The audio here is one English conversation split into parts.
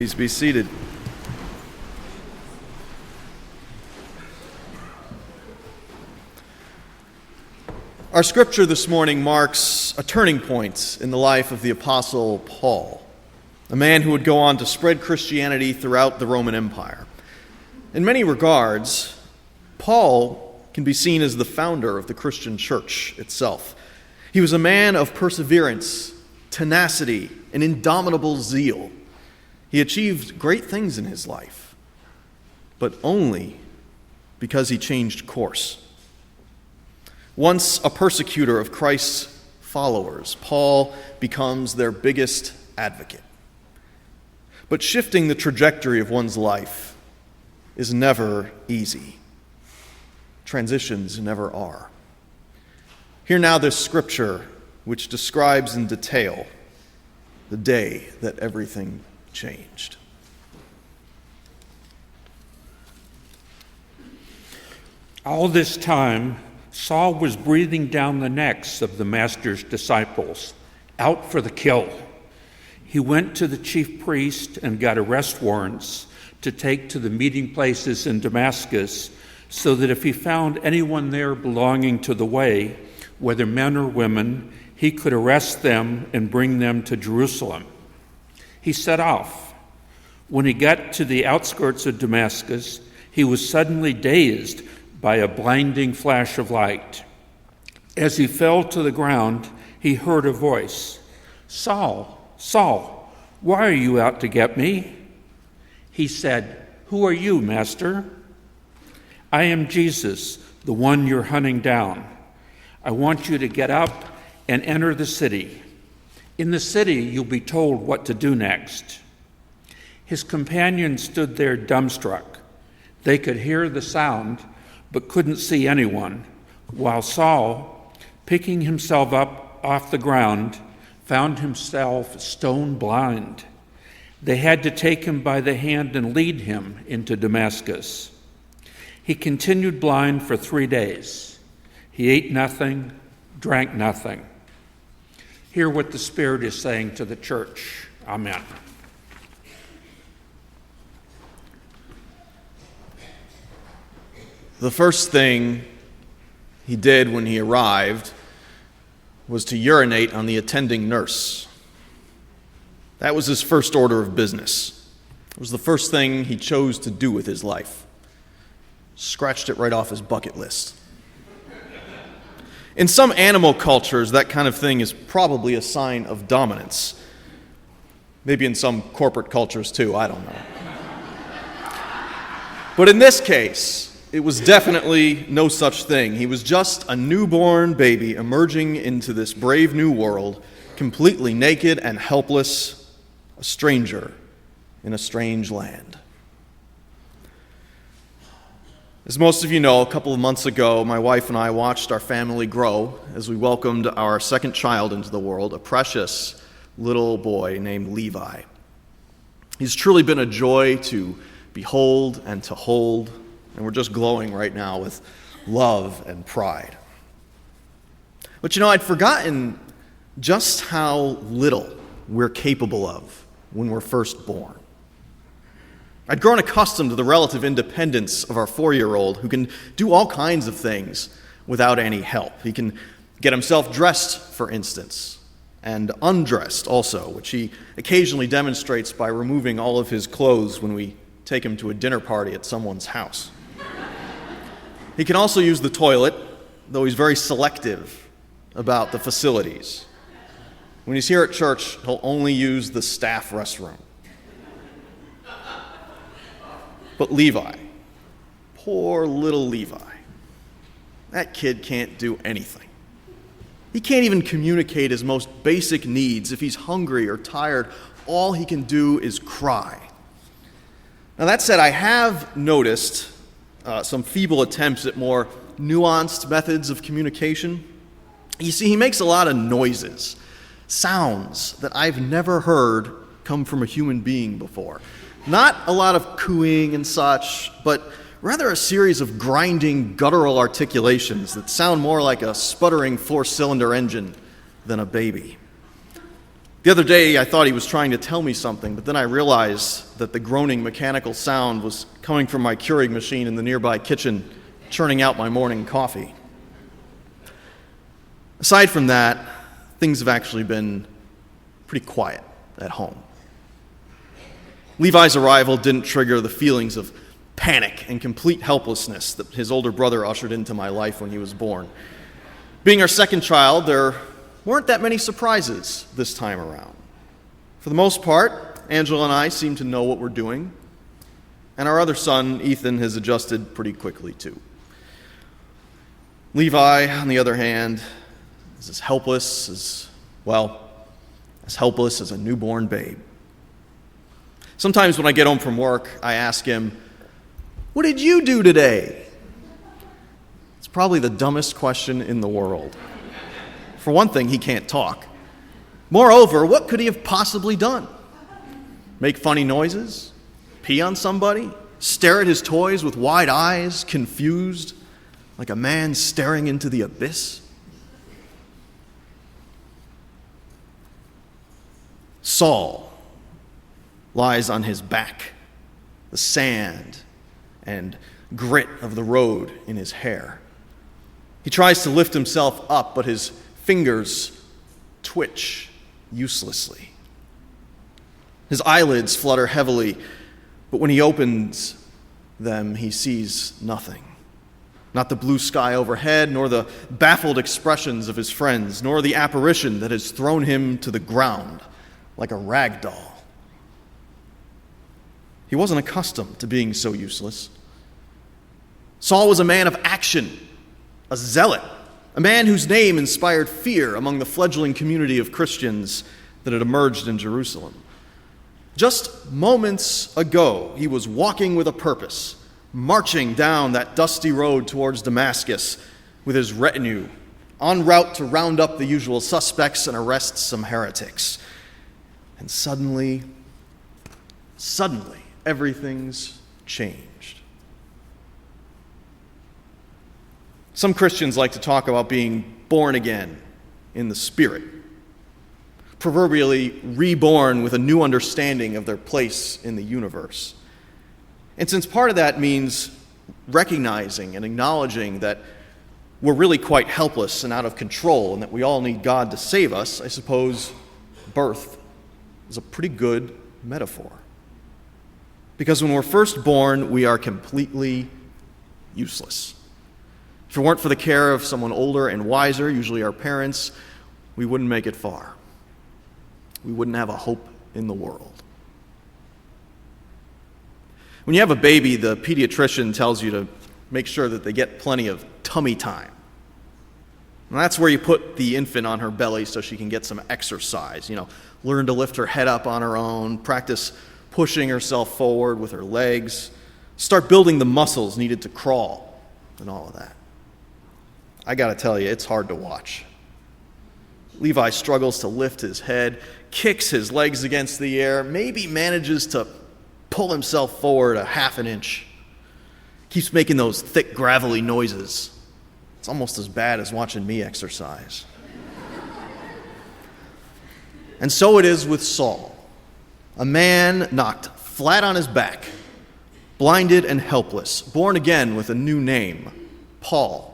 Please be seated. Our scripture this morning marks a turning point in the life of the Apostle Paul, a man who would go on to spread Christianity throughout the Roman Empire. In many regards, Paul can be seen as the founder of the Christian church itself. He was a man of perseverance, tenacity, and indomitable zeal. He achieved great things in his life, but only because he changed course. Once a persecutor of Christ's followers, Paul becomes their biggest advocate. But shifting the trajectory of one's life is never easy. Transitions never are. Hear now this scripture which describes in detail the day that everything changed. All this time, Saul was breathing down the necks of the Master's disciples, out for the kill. He went to the chief priest and got arrest warrants to take to the meeting places in Damascus, so that if he found anyone there belonging to the way, whether men or women, he could arrest them and bring them to Jerusalem. He set off. When he got to the outskirts of Damascus, he was suddenly dazed by a blinding flash of light. As he fell to the ground, he heard a voice, "Saul, Saul, why are you out to get me?" He said, "Who are you, Master?" "I am Jesus, the one you're hunting down. I want you to get up and enter the city. In the city, you'll be told what to do next." His companions stood there dumbstruck. They could hear the sound, but couldn't see anyone, while Saul, picking himself up off the ground, found himself stone blind. They had to take him by the hand and lead him into Damascus. He continued blind for 3 days. He ate nothing, drank nothing. Hear what the Spirit is saying to the church. Amen. The first thing he did when he arrived was to urinate on the attending nurse. That was his first order of business. It was the first thing he chose to do with his life. Scratched it right off his bucket list. In some animal cultures, that kind of thing is probably a sign of dominance. Maybe in some corporate cultures too, I don't know. But in this case, it was definitely no such thing. He was just a newborn baby emerging into this brave new world, completely naked and helpless, a stranger in a strange land. As most of you know, a couple of months ago, my wife and I watched our family grow as we welcomed our second child into the world, a precious little boy named Levi. He's truly been a joy to behold and to hold, and we're just glowing right now with love and pride. But I'd forgotten just how little we're capable of when we're first born. I'd grown accustomed to the relative independence of our 4-year-old, who can do all kinds of things without any help. He can get himself dressed, for instance, and undressed also, which he occasionally demonstrates by removing all of his clothes when we take him to a dinner party at someone's house. He can also use the toilet, though he's very selective about the facilities. When he's here at church, he'll only use the staff restroom. But Levi, poor little Levi, that kid can't do anything. He can't even communicate his most basic needs. If he's hungry or tired, all he can do is cry. Now that said, I have noticed some feeble attempts at more nuanced methods of communication. You see, he makes a lot of noises, sounds that I've never heard come from a human being before. Not a lot of cooing and such, but rather a series of grinding guttural articulations that sound more like a sputtering 4-cylinder engine than a baby. The other day, I thought he was trying to tell me something, but then I realized that the groaning mechanical sound was coming from my Keurig machine in the nearby kitchen, churning out my morning coffee. Aside from that, things have actually been pretty quiet at home. Levi's arrival didn't trigger the feelings of panic and complete helplessness that his older brother ushered into my life when he was born. Being our second child, there weren't that many surprises this time around. For the most part, Angela and I seem to know what we're doing, and our other son, Ethan, has adjusted pretty quickly too. Levi, on the other hand, is as helpless as a newborn babe. Sometimes when I get home from work, I ask him, "What did you do today?" It's probably the dumbest question in the world. For one thing, he can't talk. Moreover, what could he have possibly done? Make funny noises? Pee on somebody? Stare at his toys with wide eyes, confused, like a man staring into the abyss? Saul lies on his back, the sand and grit of the road in his hair. He tries to lift himself up, but his fingers twitch uselessly. His eyelids flutter heavily, but when he opens them, he sees nothing. Not the blue sky overhead, nor the baffled expressions of his friends, nor the apparition that has thrown him to the ground like a rag doll. He wasn't accustomed to being so useless. Saul was a man of action, a zealot, a man whose name inspired fear among the fledgling community of Christians that had emerged in Jerusalem. Just moments ago, he was walking with a purpose, marching down that dusty road towards Damascus with his retinue, en route to round up the usual suspects and arrest some heretics. And suddenly, everything's changed. Some Christians like to talk about being born again in the Spirit, proverbially reborn with a new understanding of their place in the universe. And since part of that means recognizing and acknowledging that we're really quite helpless and out of control and that we all need God to save us, I suppose birth is a pretty good metaphor. Because when we're first born, we are completely useless. If it weren't for the care of someone older and wiser, usually our parents, we wouldn't make it far. We wouldn't have a hope in the world. When you have a baby, the pediatrician tells you to make sure that they get plenty of tummy time. And that's where you put the infant on her belly so she can get some exercise. Learn to lift her head up on her own, practice pushing herself forward with her legs, start building the muscles needed to crawl, and all of that. I gotta tell you, it's hard to watch. Levi struggles to lift his head, kicks his legs against the air, maybe manages to pull himself forward a half an inch. Keeps making those thick, gravelly noises. It's almost as bad as watching me exercise. And so it is with Saul, a man knocked flat on his back, blinded and helpless, born again with a new name, Paul.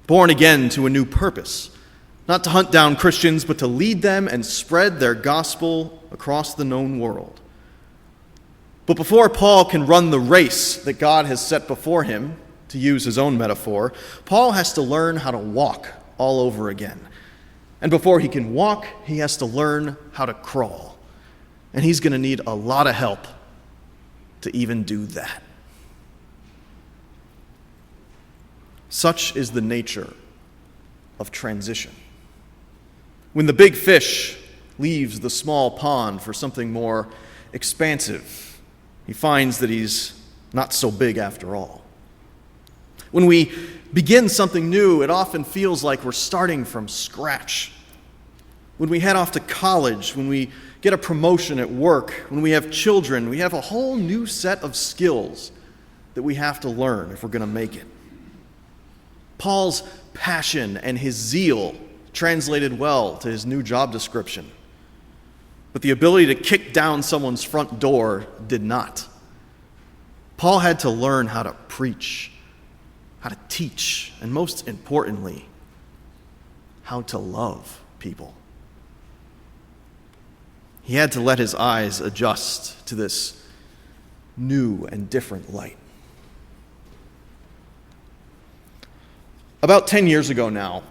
Born again to a new purpose, not to hunt down Christians, but to lead them and spread their gospel across the known world. But before Paul can run the race that God has set before him, to use his own metaphor, Paul has to learn how to walk all over again. And before he can walk, he has to learn how to crawl. And he's going to need a lot of help to even do that. Such is the nature of transition. When the big fish leaves the small pond for something more expansive, he finds that he's not so big after all. When we begin something new, it often feels like we're starting from scratch. When we head off to college, when we get a promotion at work, when we have children, we have a whole new set of skills that we have to learn if we're going to make it. Paul's passion and his zeal translated well to his new job description. but the ability to kick down someone's front door did not. Paul had to learn how to preach, how to teach, and most importantly, how to love people. He had to let his eyes adjust to this new and different light. About 10 years ago now,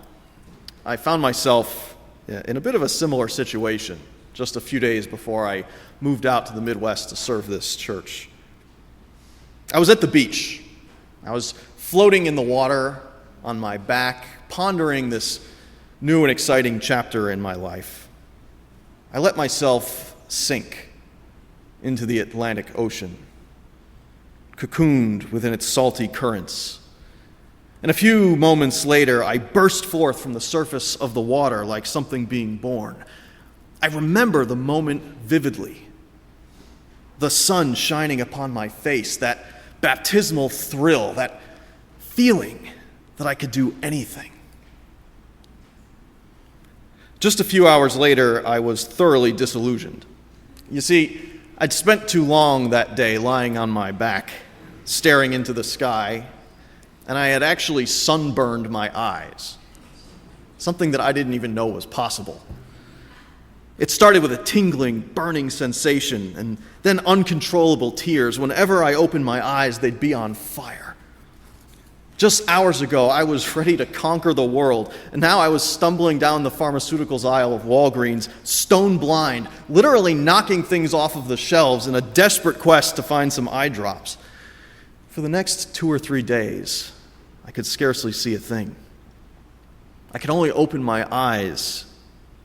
I found myself in a bit of a similar situation just a few days before I moved out to the Midwest to serve this church. I was at the beach. I was floating in the water on my back, pondering this new and exciting chapter in my life. I let myself sink into the Atlantic Ocean, cocooned within its salty currents. And a few moments later, I burst forth from the surface of the water like something being born. I remember the moment vividly. The sun shining upon my face, that baptismal thrill, that feeling that I could do anything. Just a few hours later, I was thoroughly disillusioned. You see, I'd spent too long that day lying on my back, staring into the sky, and I had actually sunburned my eyes, something that I didn't even know was possible. It started with a tingling, burning sensation, and then uncontrollable tears. Whenever I opened my eyes, they'd be on fire. Just hours ago, I was ready to conquer the world, and now I was stumbling down the pharmaceuticals aisle of Walgreens, stone blind, literally knocking things off of the shelves in a desperate quest to find some eye drops. For the next 2 or 3 days, I could scarcely see a thing. I could only open my eyes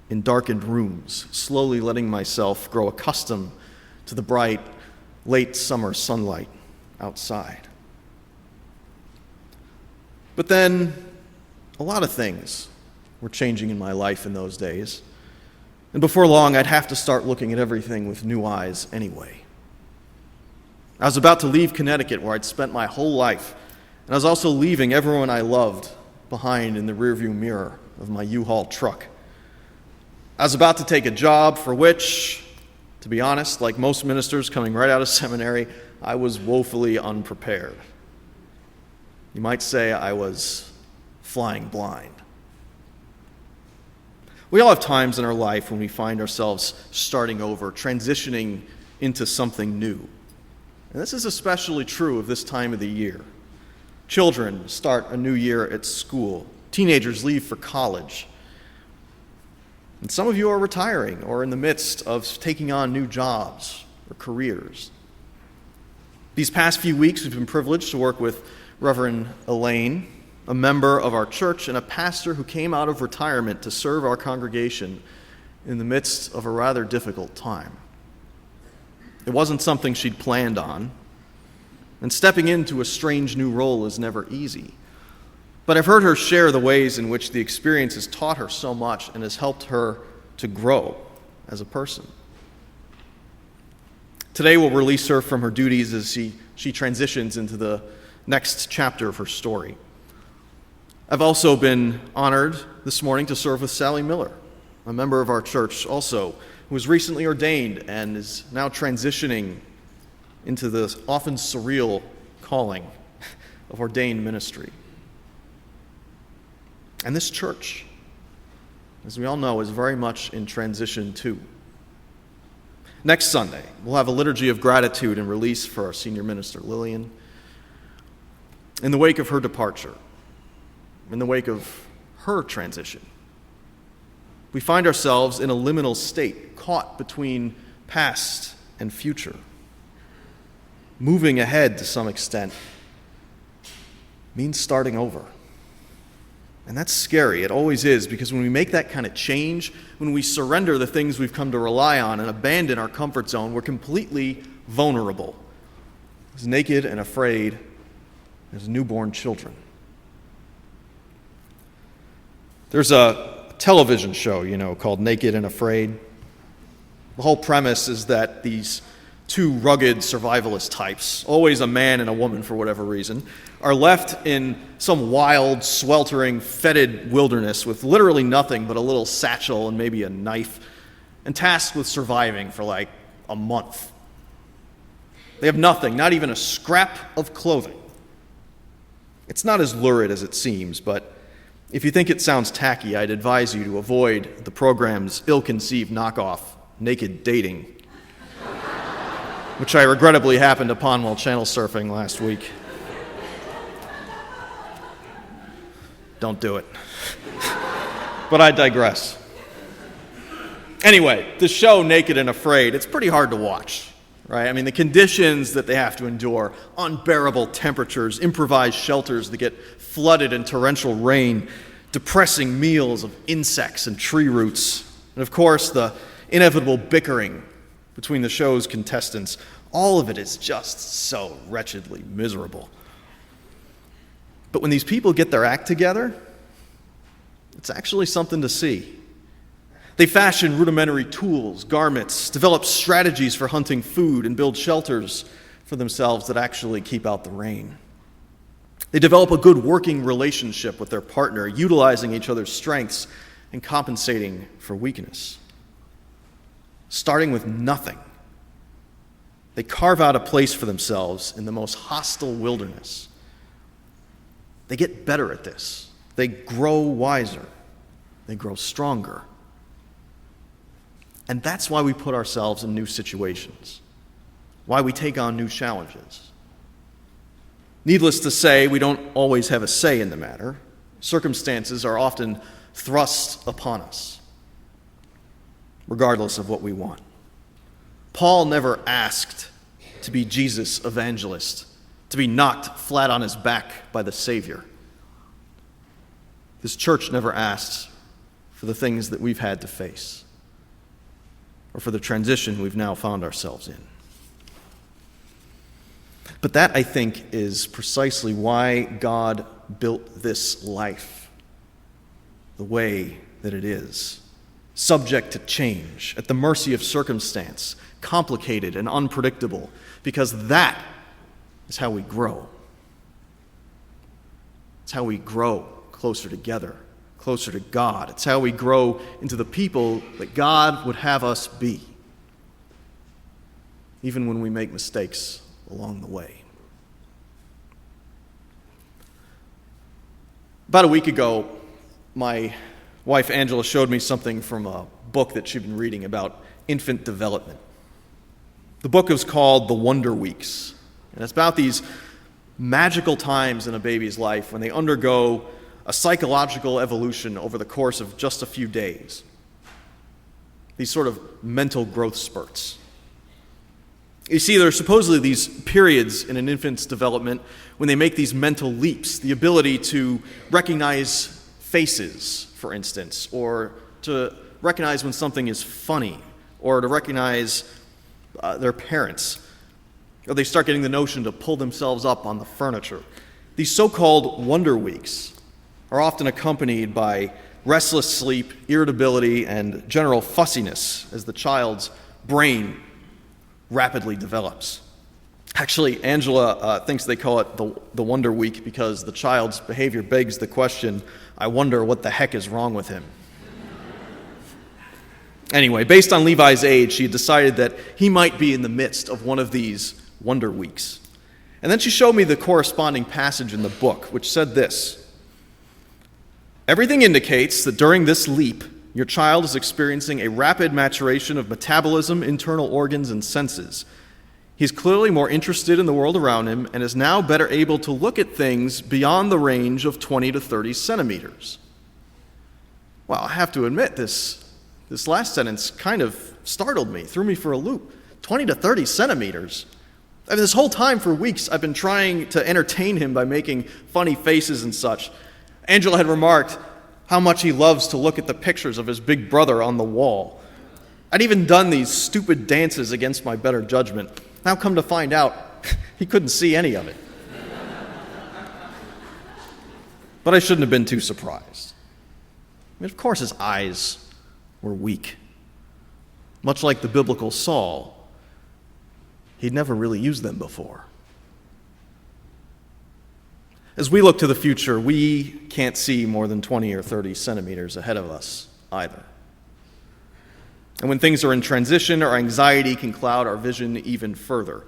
in darkened rooms, slowly letting myself grow accustomed to the bright, late summer sunlight outside. But then, a lot of things were changing in my life in those days. And before long, I'd have to start looking at everything with new eyes anyway. I was about to leave Connecticut, where I'd spent my whole life, and I was also leaving everyone I loved behind in the rearview mirror of my U-Haul truck. I was about to take a job for which, to be honest, like most ministers coming right out of seminary, I was woefully unprepared. You might say I was flying blind. We all have times in our life when we find ourselves starting over, transitioning into something new. And this is especially true of this time of the year. Children start a new year at school. Teenagers leave for college. And some of you are retiring or in the midst of taking on new jobs or careers. These past few weeks, we've been privileged to work with Reverend Ellyn, a member of our church and a pastor who came out of retirement to serve our congregation in the midst of a rather difficult time. It wasn't something she'd planned on, and stepping into a strange new role is never easy. But I've heard her share the ways in which the experience has taught her so much and has helped her to grow as a person. Today we'll release her from her duties as she transitions into the next chapter of her story. I've also been honored this morning to serve with Sally Miller, a member of our church also, who was recently ordained and is now transitioning into the often surreal calling of ordained ministry. And this church, as we all know, is very much in transition too. Next Sunday, we'll have a liturgy of gratitude and release for our senior minister, Ellyn. In the wake of her departure, in the wake of her transition, we find ourselves in a liminal state, caught between past and future. Moving ahead to some extent means starting over. And that's scary. It always is, because when we make that kind of change, when we surrender the things we've come to rely on and abandon our comfort zone, we're completely vulnerable. As naked and afraid as newborn children. There's a television show, called Naked and Afraid. The whole premise is that these two rugged survivalist types, always a man and a woman for whatever reason, are left in some wild, sweltering, fetid wilderness with literally nothing but a little satchel and maybe a knife and tasked with surviving for like a month. They have nothing, not even a scrap of clothing. It's not as lurid as it seems, but if you think it sounds tacky, I'd advise you to avoid the program's ill-conceived knockoff, Naked Dating, which I regrettably happened upon while channel surfing last week. Don't do it. But I digress. Anyway, the show Naked and Afraid, it's pretty hard to watch, right? I mean, the conditions that they have to endure, unbearable temperatures, improvised shelters that get flooded in torrential rain, depressing meals of insects and tree roots, and of course, the inevitable bickering between the show's contestants. All of it is just so wretchedly miserable. But when these people get their act together, it's actually something to see. They fashion rudimentary tools, garments, develop strategies for hunting food, and build shelters for themselves that actually keep out the rain. They develop a good working relationship with their partner, utilizing each other's strengths and compensating for weakness. Starting with nothing, they carve out a place for themselves in the most hostile wilderness. They get better at this. They grow wiser. They grow stronger. And that's why we put ourselves in new situations, why we take on new challenges. Needless to say, we don't always have a say in the matter. Circumstances are often thrust upon us, regardless of what we want. Paul never asked to be Jesus' evangelist, to be knocked flat on his back by the Savior. This church never asked for the things that we've had to face, or for the transition we've now found ourselves in. But that, I think, is precisely why God built this life the way that it is, subject to change, at the mercy of circumstance, complicated and unpredictable, because that is how we grow. It's how we grow closer together, closer to God. It's how we grow into the people that God would have us be, even when we make mistakes along the way. About a week ago, my wife Angela showed me something from a book that she'd been reading about infant development. The book is called The Wonder Weeks, and it's about these magical times in a baby's life when they undergo a psychological evolution over the course of just a few days. These sort of mental growth spurts. You see, there are supposedly these periods in an infant's development when they make these mental leaps, the ability to recognize faces, for instance, or to recognize when something is funny, or to recognize their parents. Or they start getting the notion to pull themselves up on the furniture. These so-called wonder weeks are often accompanied by restless sleep, irritability, and general fussiness as the child's brain rapidly develops. Actually, Angela thinks they call it the Wonder Week because the child's behavior begs the question, I wonder what the heck is wrong with him. Anyway, based on Levi's age, she had decided that he might be in the midst of one of these Wonder Weeks. And then she showed me the corresponding passage in the book, which said this: everything indicates that during this leap, your child is experiencing a rapid maturation of metabolism, internal organs, and senses. He's clearly more interested in the world around him and is now better able to look at things beyond the range of 20 to 30 centimeters. Well, I have to admit, this last sentence kind of startled me, threw me for a loop. 20 to 30 centimeters. I mean, this whole time for weeks, I've been trying to entertain him by making funny faces and such. Angela had remarked how much he loves to look at the pictures of his big brother on the wall. I'd even done these stupid dances against my better judgment. Now come to find out, he couldn't see any of it. But I shouldn't have been too surprised. I mean, of course his eyes were weak. Much like the biblical Saul, he'd never really used them before. As we look to the future, we can't see more than 20 or 30 centimeters ahead of us either. And when things are in transition, our anxiety can cloud our vision even further.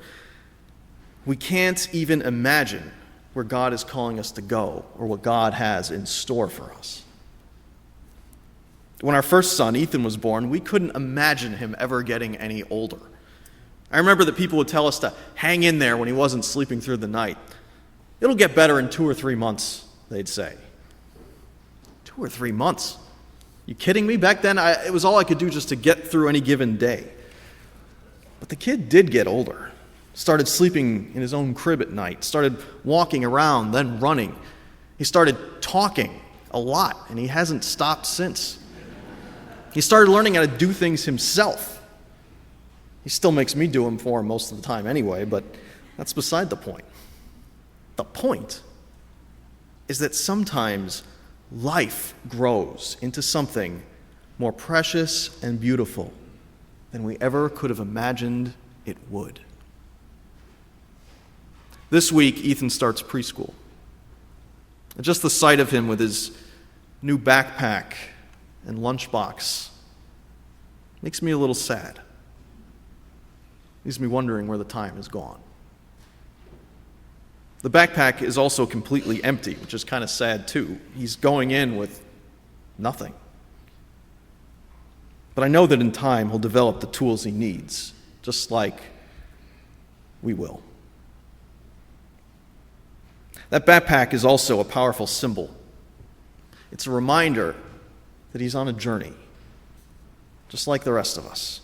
We can't even imagine where God is calling us to go or what God has in store for us. When our first son, Ethan, was born, we couldn't imagine him ever getting any older. I remember that people would tell us to hang in there when he wasn't sleeping through the night. It'll get better in 2 or 3 months, they'd say. 2 or 3 months? You kidding me? Back then, it was all I could do just to get through any given day. But the kid did get older. Started sleeping in his own crib at night. Started walking around, then running. He started talking a lot, and he hasn't stopped since. He started learning how to do things himself. He still makes me do them for him most of the time anyway, but that's beside the point. The point is that sometimes life grows into something more precious and beautiful than we ever could have imagined it would. This week, Ethan starts preschool. Just the sight of him with his new backpack and lunchbox makes me a little sad. Leaves me wondering where the time has gone. The backpack is also completely empty, which is kind of sad too. He's going in with nothing. But I know that in time he'll develop the tools he needs, just like we will. That backpack is also a powerful symbol. It's a reminder that he's on a journey, just like the rest of us.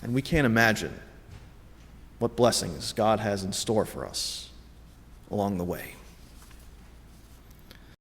And we can't imagine what blessings God has in store for us along the way.